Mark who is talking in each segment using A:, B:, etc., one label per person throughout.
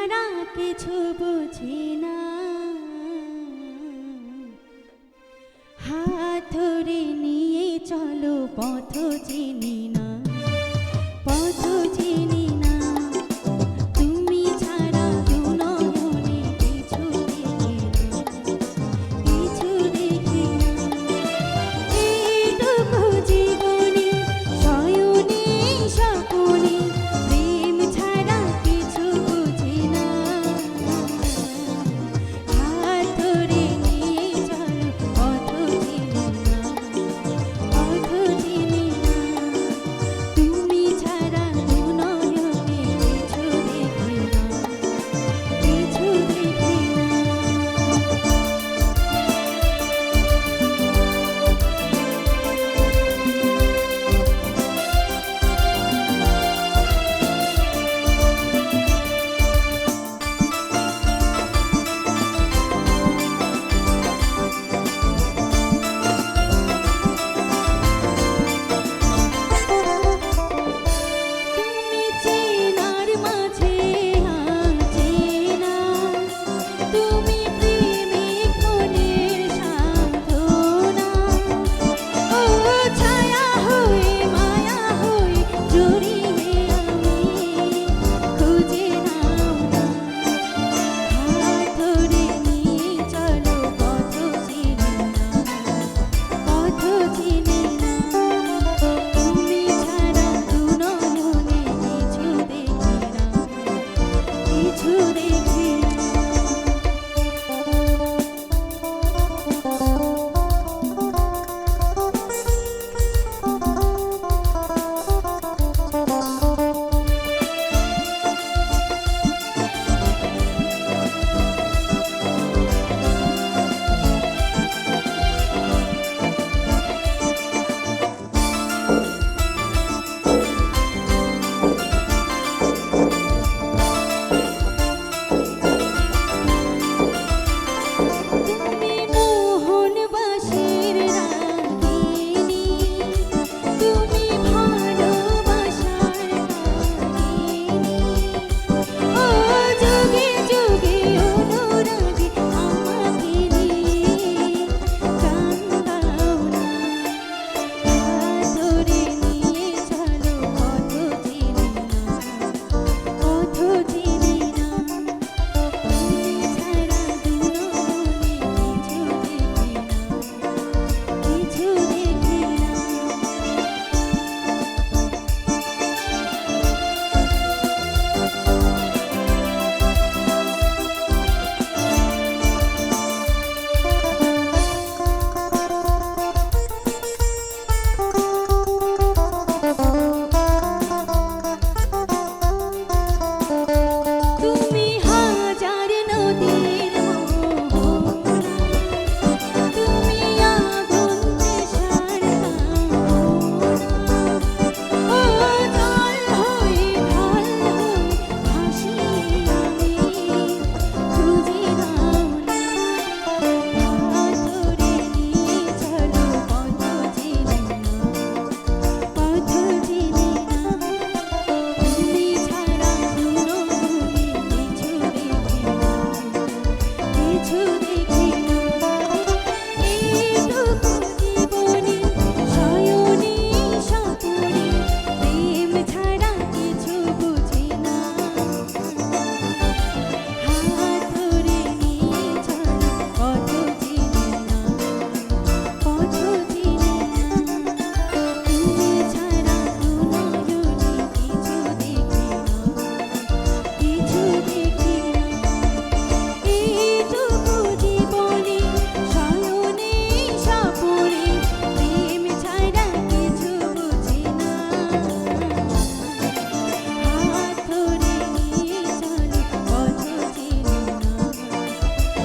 A: ছাড়া কিছু বুঝি না, হাত ধরে নিয়ে চলো পথ চিনি না, পথ চিনি না। তুমি ছাড়া দু নয়নে কিছু দেখি না, কিছু দেখি না। এইটুকু জীবনে শয়নে স্বপনে প্রেম ছাড়া কিছু বুঝি না, হাত ধরে নিয়ে চলো পথ চিনি না, পথ চিনি না। তুমি ছাড়া দু নয়নে কিছু দেখি না, কিছু দেখি না। তুমি চেনার মাঝে অচেনা, তুমি প্রেমিক মনের সাধনা। ও ছায়া হয়ে মায়া হয়ে জড়িয়ে আমি খুঁজে নাও না, হাত ধরে নিয়ে চলো পথ চিনি না, পথ চিনি না। তুমি ছাড়া দু নয়নে কিছু দেখি না, কিছু দেখি না। তুমি মোহনবাসীর রাগিনী, তুমি ভালোবাসার কাহিনী। ও যুগে যুগে অনুরাগে আমাকে নিয়ে গান গাও না, হাত ধরে নিয়ে চলো পথ চিনি না, পথ চিনি না। তুমি ছাড়া দু নয়নে কিছু দেখি না, কিছু দেখি না। তুমি হাজার নদীর মোহনা, তুমি আগুন নেশার কামনা। ও জল হয়ে ঢল হয়ে ভাসি আমি খুঁজে নাও না, হাত ধরে নিয়ে চলো পথ চিনি না, পথ চিনি না। তুমি ছাড়া দু নয়নে কিছু দেখি না, কিছু দেখি না। এইটুকু জীবনে শয়নে স্বপনে প্রেম ছাড়া কিছু বুঝি না, হাত ধরে নিয়ে চলো পথ চিনি না, পথ চিনি না। তুমি ছাড়া দু নয়নে কিছু দেখি না, কিছু দেখি না। এইটুকু জীবনে শয়নে স্বপনে প্রেম ছাড়া কিছু বুঝি না, হাত ধরে নিয়ে চলো পথ চিনি না,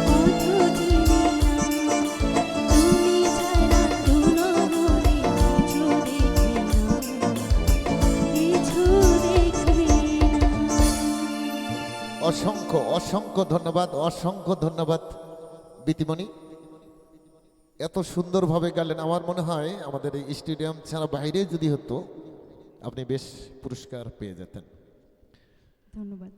A: পথ চিনি না। তুমি ছাড়া দু নয়নে কিছু দেখি না, কিছু দেখি না।
B: অসংখ্য অসংখ্য ধন্যবাদ, অসংখ্য ধন্যবাদ বিতিমণি। এত সুন্দরভাবে গালেন, আমার মনে হয় আমাদের এই স্টেডিয়াম ছাড়া বাইরে যদি হতো আপনি বেশ পুরস্কার পেয়ে যেতেন।
A: ধন্যবাদ।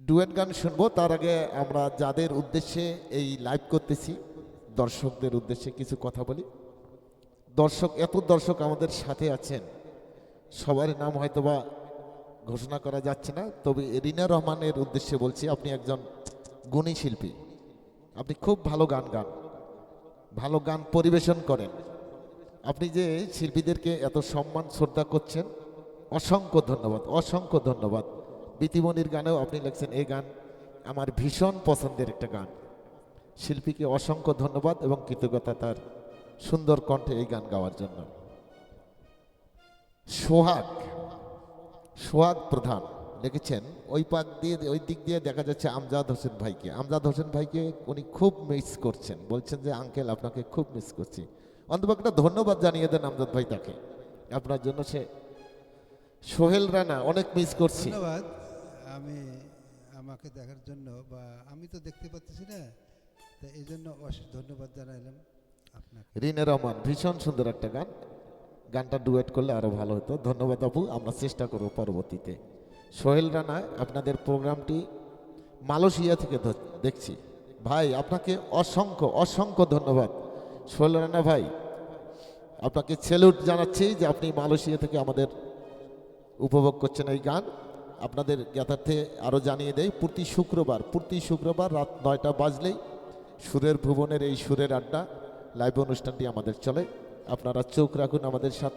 B: ডুয়েট গান শুনবো। তার আগে আমরা যাদের উদ্দেশ্যে এই লাইভ করতেছি, দর্শকদের উদ্দেশ্যে কিছু কথা বলি। দর্শক, এত দর্শক আমাদের সাথে আছেন, সবার নাম হয়তোবা ঘোষণা করা যাচ্ছে না, তবে রিনা রহমানের উদ্দেশ্যে বলছি, আপনি একজন গুণী শিল্পী, আপনি খুব ভালো গান গান, ভালো গান পরিবেশন করেন। আপনি যে শিল্পীদেরকে এত সম্মান শ্রদ্ধা করছেন, অসংখ্য ধন্যবাদ, অসংখ্য ধন্যবাদ। বিতিমনির গানেও আপনি লিখছেন এই গান আমার ভীষণ পছন্দের একটা গান। শিল্পীকে অসংখ্য ধন্যবাদ এবং কৃতজ্ঞতা তার সুন্দর কণ্ঠে এই গান গাওয়ার জন্য। সোহাগ, সোহাগ প্রধান লিখেছেন ওই দিক দিয়ে দেখা যাচ্ছে আমজাদ হোসেন ভাইকে। আমজাদ হোসেন ভাইকে উনি খুব মিস করছেন, বলছেন যে আঙ্কেল আপনাকে খুব মিস করছি। অন্তত একটা ধন্যবাদ জানিয়ে দেন আমজাদ ভাই তাকে, আপনার জন্য সে। সোহেল রানা, অনেক মিস করছি।
C: ধন্যবাদ আমি আমাকে দেখার জন্য, বা আমি তো দেখতে পাচ্ছি না, তো এই জন্য অশেষ ধন্যবাদ জানাইলাম আপনাকে।
B: রিনা রহমান, ভীষণ সুন্দর একটা গান, গানটা ডুয়েট করলে আরো ভালো হতো। ধন্যবাদ আপু, আমরা চেষ্টা করব পরবর্তীতে। সোহেল রানা, আপনাদের প্রোগ্রামটি মালয়েশিয়া থেকে দেখছি ভাই, আপনাকে অসংখ্য অসংখ্য ধন্যবাদ। সোহেল রানা ভাই, আপনাকে স্যালুট জানাচ্ছি যে আপনি মালয়েশিয়া থেকে আমাদের উপভোগ করছেন এই গান। আপনাদের জ্ঞাতার্থে আরও জানিয়ে দেয়, প্রতি শুক্রবার রাত 9টা বাজলেই সুরের ভুবনের এই সুরের আড্ডা লাইভ অনুষ্ঠানটি আমাদের চলে। আপনারা চোখ রাখুন আমাদের সাথে।